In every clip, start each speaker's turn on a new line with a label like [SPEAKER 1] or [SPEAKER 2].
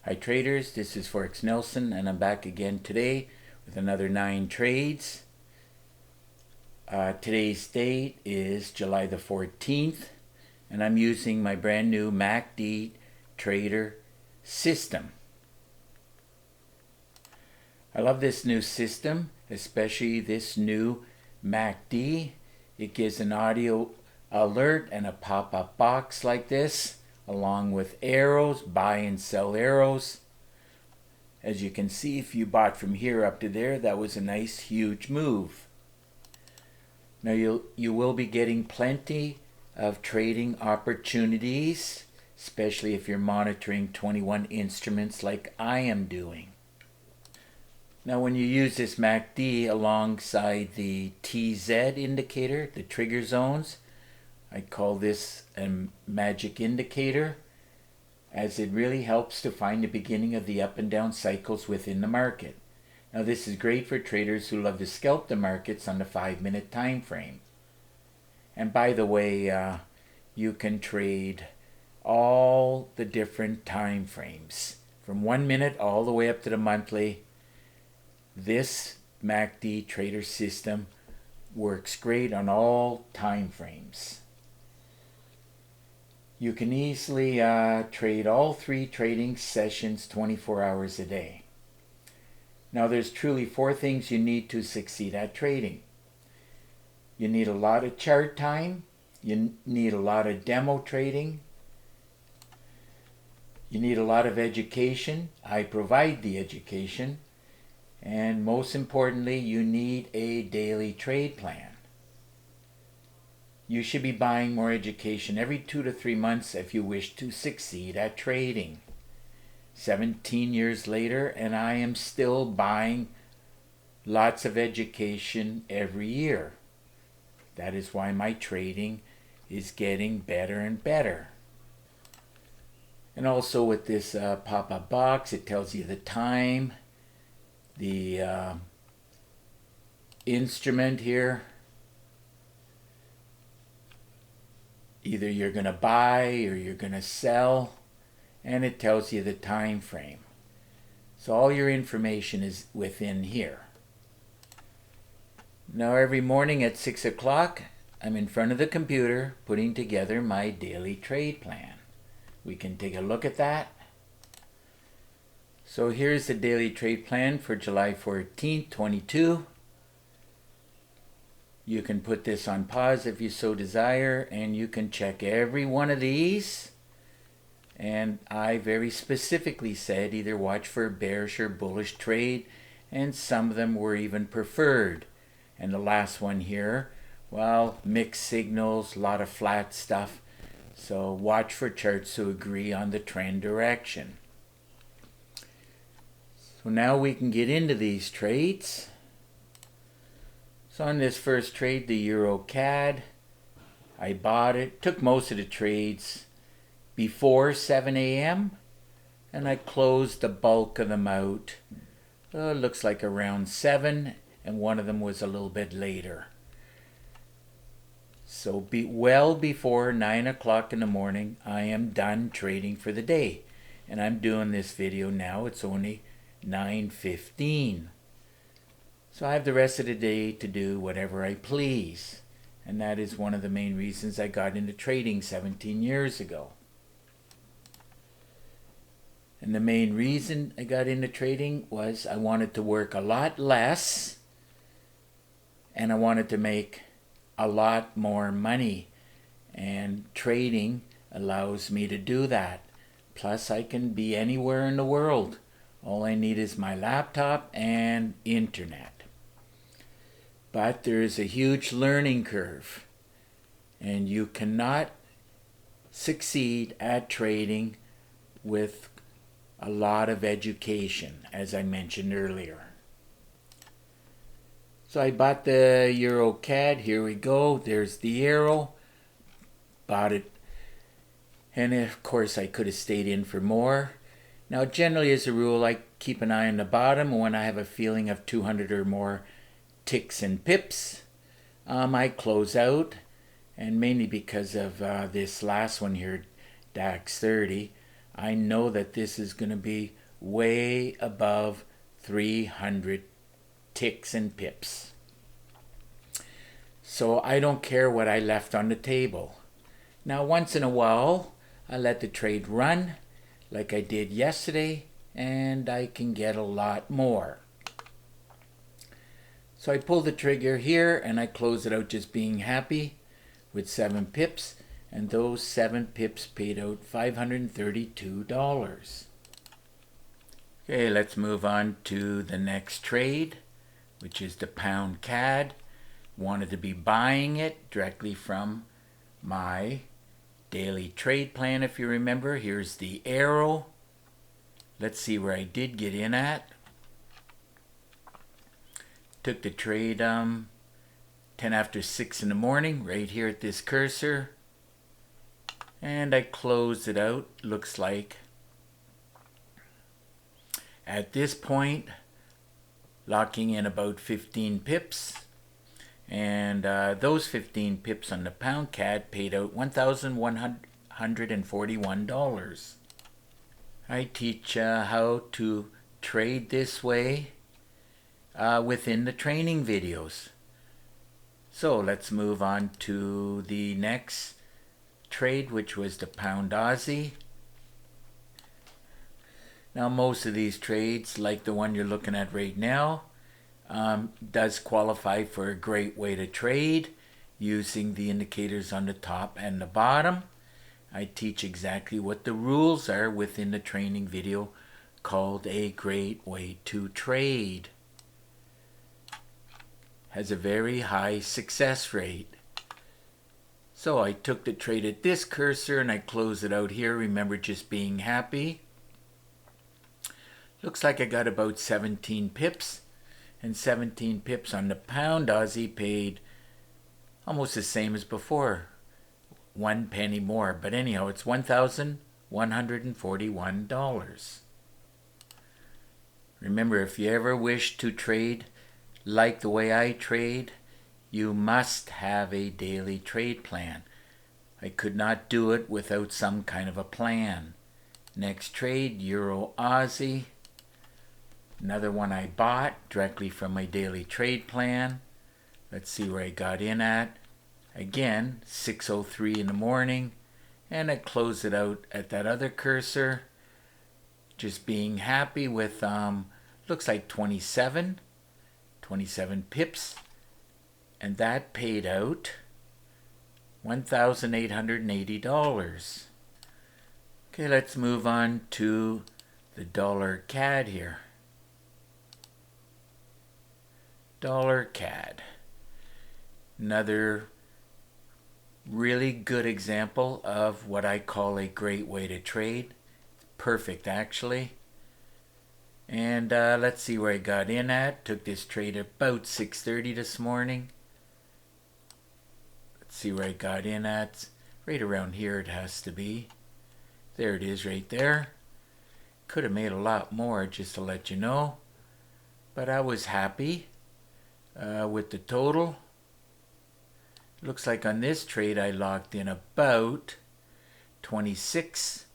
[SPEAKER 1] Hi traders, this is Forex Nelson and I'm back again today with another 9 trades. Today's date is July the 14th and I'm using my brand new MACD trader system. I love this new system, especially this new MACD. It gives an audio alert and a pop-up box like this, along with arrows, buy and sell arrows. As you can see, if you bought from here up to there, that was a nice huge move. Now you will be getting plenty of trading opportunities, especially if you're monitoring 21 instruments like I am doing. Now when you use this MACD alongside the TZ indicator, the trigger zones, I call this a magic indicator, as it really helps to find the beginning of the up and down cycles within the market. Now this is great for traders who love to scalp the markets on the 5-minute time frame. And by the way, you can trade all the different time frames, from 1 minute all the way up to the monthly. This MACD trader system works great on all time frames. You can easily trade all 3 trading sessions 24 hours a day. Now there's truly 4 things you need to succeed at trading. You need a lot of chart time, you need a lot of demo trading, you need a lot of education. I provide the education. And most importantly, you need a daily trade plan. You should be buying more education every 2 to 3 months if you wish to succeed at trading. 17 years later, and I am still buying lots of education every year. That is why my trading is getting better and better. And also with this pop-up box, it tells you the time, the instrument here. Either you're going to buy or you're going to sell, and it tells you the time frame. So all your information is within here. Now every morning at 6 o'clock, I'm in front of the computer putting together my daily trade plan. We can take a look at that. So here's the daily trade plan for July 14th, 22. You can put this on pause if you so desire, and you can check every one of these. And I very specifically said either watch for a bearish or bullish trade, and some of them were even preferred. And the last one here, well, mixed signals, a lot of flat stuff. So watch for charts to agree on the trend direction. So now we can get into these trades. So on this first trade, the Euro CAD, I bought it, took most of the trades before 7 a.m. and I closed the bulk of them out. Looks like around 7, and one of them was a little bit later. So well before 9 o'clock in the morning, I am done trading for the day. And I'm doing this video now, it's only 9:15. So I have the rest of the day to do whatever I please. And that is one of the main reasons I got into trading 17 years ago. And the main reason I got into trading was I wanted to work a lot less and I wanted to make a lot more money. And trading allows me to do that. Plus I can be anywhere in the world. All I need is my laptop and internet. But there is a huge learning curve, and you cannot succeed at trading with a lot of education, as I mentioned earlier. So I bought the Euro CAD. Here we go. There's the arrow. Bought it. And of course I could have stayed in for more. Now generally as a rule I keep an eye on the bottom when I have a feeling of 200 or more ticks and pips. I close out, and mainly because of this last one here, DAX 30, I know that this is going to be way above 300 ticks and pips. So I don't care what I left on the table. Now once in a while, I let the trade run like I did yesterday, and I can get a lot more. So I pull the trigger here and I close it out just being happy with 7 pips, and those 7 pips paid out $532. Okay, let's move on to the next trade, which is the pound CAD. Wanted to be buying it directly from my daily trade plan. If you remember, here's the arrow. Let's see where I did get in at. Took the trade 10 after 6 in the morning, right here at this cursor, and I closed it out. Looks like at this point locking in about 15 pips, and those 15 pips on the pound CAD paid out $1,141. I teach how to trade this way within the training videos. So let's move on to the next trade, which was the pound Aussie. Now most of these trades, like the one you're looking at right now, does qualify for a great way to trade using the indicators on the top and the bottom. I teach exactly what the rules are within the training video called A Great Way to Trade. Has a very high success rate. So I took the trade at this cursor and I closed it out here. Remember, just being happy. Looks like I got about 17 pips, and 17 pips on the pound Aussie paid almost the same as before. 1 penny more, but anyhow, it's $1,141. Remember, if you ever wish to trade like the way I trade, you must have a daily trade plan. I could not do it without some kind of a plan. Next trade, Euro Aussie. Another one I bought directly from my daily trade plan. Let's see where I got in at. Again, 6:03 in the morning, and I closed it out at that other cursor. Just being happy with looks like 27 pips, and that paid out $1,880. Okay, let's move on to the dollar CAD here. Dollar CAD. Another really good example of what I call a great way to trade. Perfect, actually. And let's see where I got in at. Took this trade about 6:30 this morning. Let's see where I got in at. Right around here it has to be. There it is right there. Could have made a lot more, just to let you know. But I was happy with the total. Looks like on this trade I locked in about 26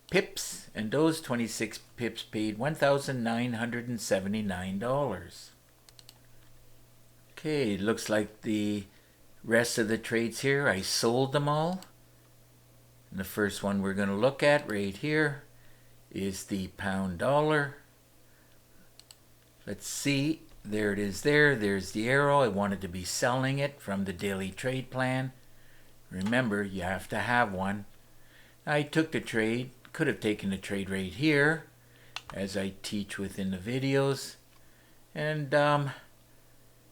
[SPEAKER 1] pips, and those 26 pips paid $1,979. Okay, looks like the rest of the trades here, I sold them all. And the first one we're going to look at right here is the pound dollar. Let's see. There it is there. There's the arrow. I wanted to be selling it from the daily trade plan. Remember, you have to have one. I took the trade. Could have taken the trade right here, as I teach within the videos. And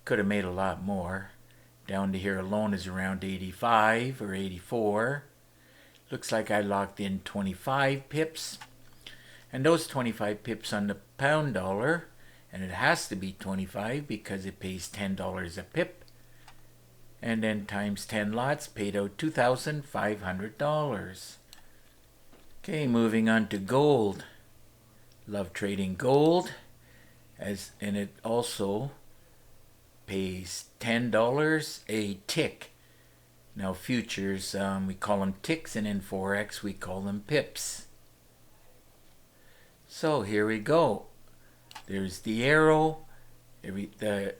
[SPEAKER 1] could have made a lot more. Down to here alone is around 85 or 84. Looks like I locked in 25 pips. And those 25 pips on the pound dollar, and it has to be 25 because it pays $10 a pip, and then times 10 lots paid out $2,500. Okay, moving on to gold. Love trading gold, and it also pays $10 a tick. Now futures, we call them ticks, and in Forex we call them pips. So here we go. There's the arrow. The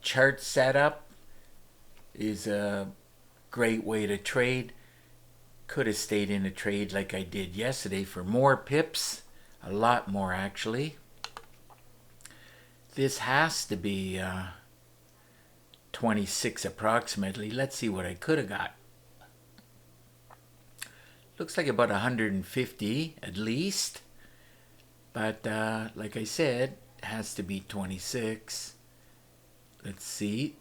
[SPEAKER 1] chart setup is a great way to trade. Could have stayed in a trade like I did yesterday for more pips, a lot more actually. This has to be 26 approximately. Let's see what I could have got. Looks like about 150 at least, but like I said, it has to be 26. Let's see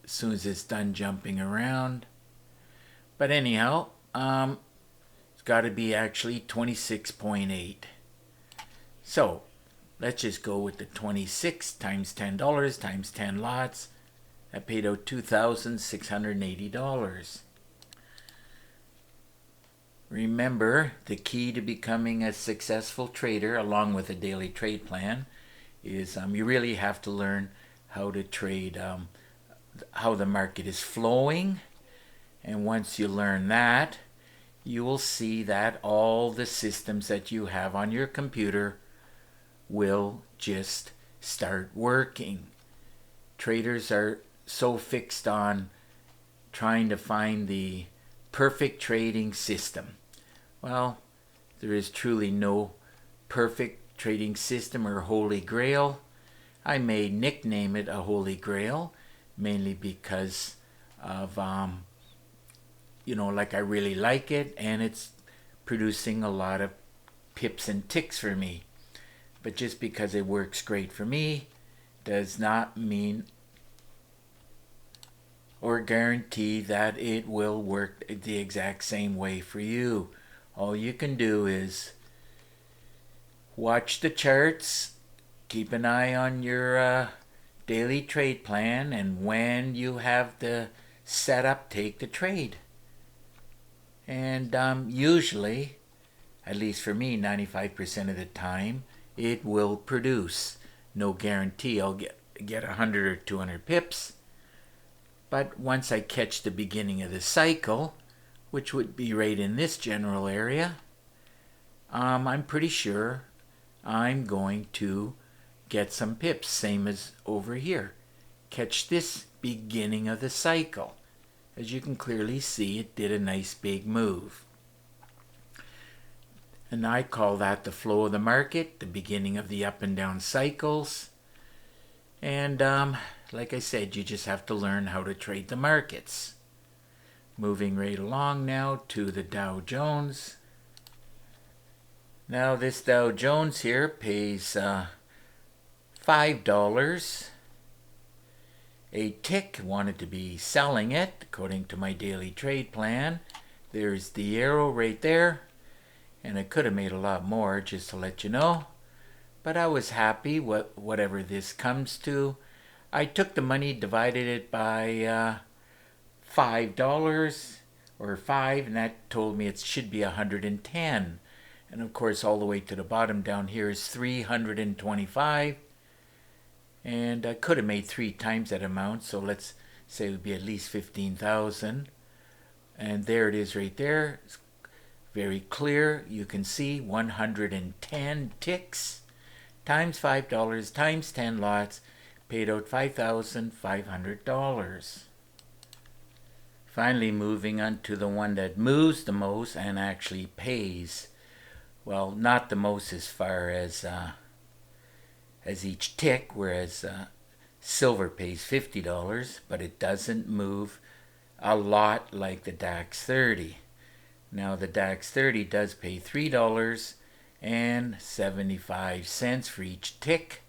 [SPEAKER 1] as soon as it's done jumping around. But anyhow, it's got to be actually 26.8. So let's just go with the 26 times $10 times 10 lots. That paid out $2,680. Remember, the key to becoming a successful trader, along with a daily trade plan, is you really have to learn how to trade, how the market is flowing. And once you learn that, you will see that all the systems that you have on your computer will just start working. Traders are so fixed on trying to find the perfect trading system. Well, there is truly no perfect trading system or holy grail. I may nickname it a holy grail, mainly because of, like I really like it, and it's producing a lot of pips and ticks for me. But just because it works great for me does not mean or guarantee that it will work the exact same way for you. All you can do is watch the charts, keep an eye on your daily trade plan, and when you have the setup, take the trade. And usually, at least for me, 95% of the time, it will produce. No guarantee I'll get 100 or 200 pips. But once I catch the beginning of the cycle, which would be right in this general area, I'm pretty sure I'm going to get some pips, same as over here. Catch this beginning of the cycle. As you can clearly see, it did a nice big move. And I call that the flow of the market, the beginning of the up and down cycles. And like I said, you just have to learn how to trade the markets. Moving right along now to the Dow Jones. Now this Dow Jones here pays $5 a tick. Wanted to be selling it according to my daily trade plan. There's the arrow right there, and I could have made a lot more, just to let you know, but I was happy whatever this comes to. I took the money, divided it by $5 or 5, and that told me it should be 110. And of course, all the way to the bottom down here is 325. And I could have made 3 times that amount, so let's say it would be at least 15,000. And there it is right there. It's very clear. You can see 110 ticks times $5 times 10 lots paid out $5,500. Finally, moving on to the one that moves the most and actually pays. Well, not the most as far as each tick, whereas silver pays $50, but it doesn't move a lot like the DAX 30. Now the DAX 30 does pay $3.75 for each tick.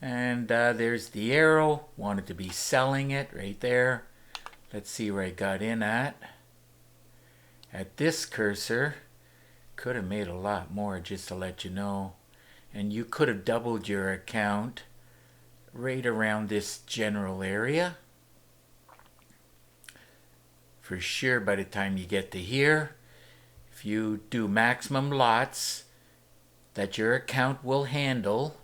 [SPEAKER 1] And there's the arrow. Wanted to be selling it right there. Let's see where I got in at. At this cursor, could have made a lot more, just to let you know. And you could have doubled your account right around this general area. For sure, by the time you get to here, if you do maximum lots that your account will handle,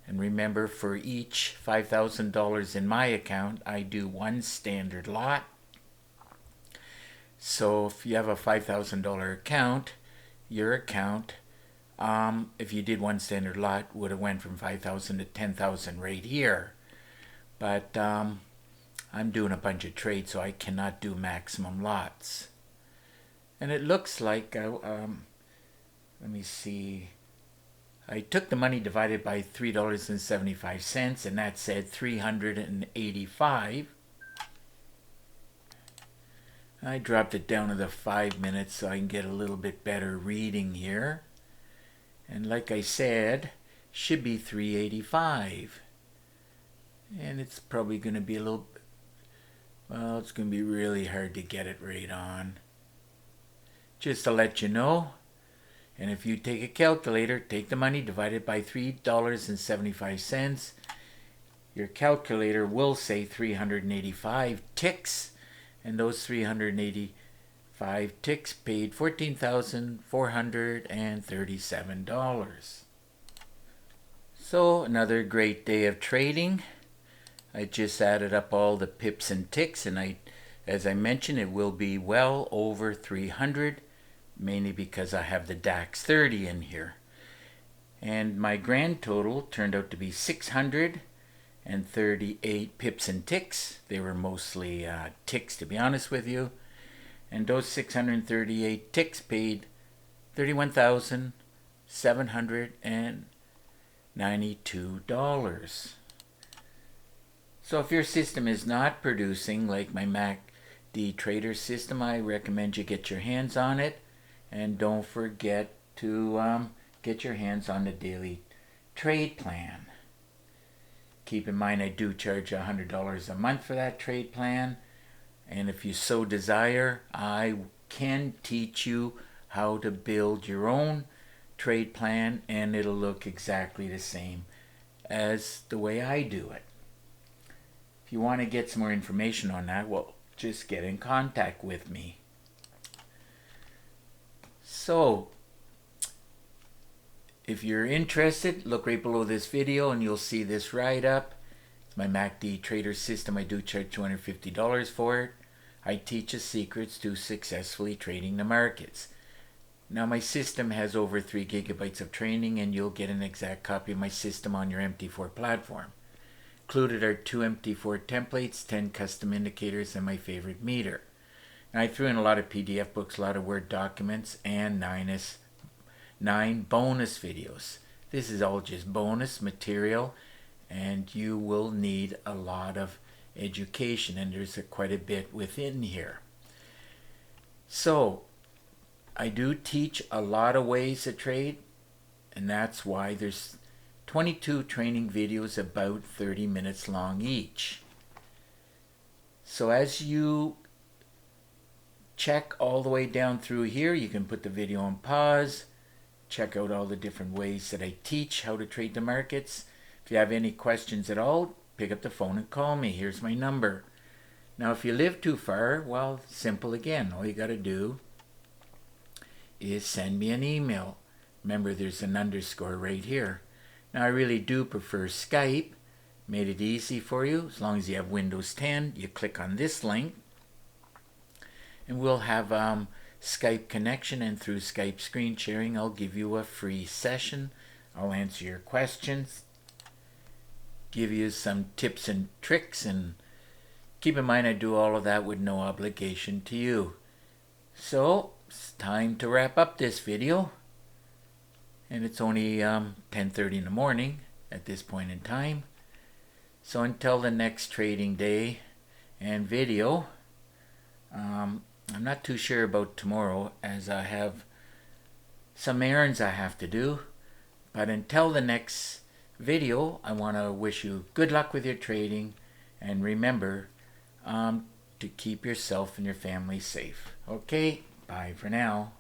[SPEAKER 1] and remember, for each $5,000 in my account, I do 1 standard lot. So if you have a $5,000 account, your account If you did one standard lot, would have went from 5,000 to 10,000 right here. But I'm doing a bunch of trades, so I cannot do maximum lots. And it looks like, let me see, I took the money divided by $3.75, and that said 385. I dropped it down to the 5 minutes so I can get a little bit better reading here. And like I said, should be 385. And it's probably going to be a little, well, it's going to be really hard to get it right on. Just to let you know, and if you take a calculator, take the money divided by $3.75, your calculator will say 385 ticks, and those 385 ticks paid $14,437. So another great day of trading. I just added up all the pips and ticks, and as I mentioned, it will be well over 300, mainly because I have the DAX 30 in here. And my grand total turned out to be 638 pips and ticks. They were mostly ticks, to be honest with you. And those 638 ticks paid $31,792. So if your system is not producing like my MACD trader system, I recommend you get your hands on it. And don't forget to get your hands on the daily trade plan. Keep in mind I do charge $100 a month for that trade plan. And if you so desire, I can teach you how to build your own trade plan, and it'll look exactly the same as the way I do it. If you want to get some more information on that, well, just get in contact with me. So, if you're interested, look right below this video and you'll see this write-up. It's my MACD trader system. I do charge $250 for it. I teach the secrets to successfully trading the markets. Now my system has over 3 gigabytes of training, and you'll get an exact copy of my system on your MT4 platform. Included are 2 MT4 templates, 10 custom indicators, and my favorite meter. And I threw in a lot of PDF books, a lot of Word documents, and 9 bonus videos. This is all just bonus material, and you will need a lot of education, and there's quite a bit within here. So I do teach a lot of ways to trade, and that's why there's 22 training videos about 30 minutes long each. So as you check all the way down through here, you can put the video on pause, check out all the different ways that I teach how to trade the markets. If you have any questions at all, pick up the phone and call me. Here's my number. Now if you live too far, well, simple again. All you got to do is send me an email. Remember, there's an underscore right here. Now I really do prefer Skype. Made it easy for you. As long as you have Windows 10, you click on this link, and we'll have Skype connection, and through Skype screen sharing, I'll give you a free session. I'll answer your questions, give you some tips and tricks, and keep in mind I do all of that with no obligation to you. So it's time to wrap up this video, and it's only 10:30 in the morning at this point in time. So until the next trading day and video, I'm not too sure about tomorrow, as I have some errands I have to do. But until the next video, I want to wish you good luck with your trading, and remember to keep yourself and your family safe. Okay, bye for now.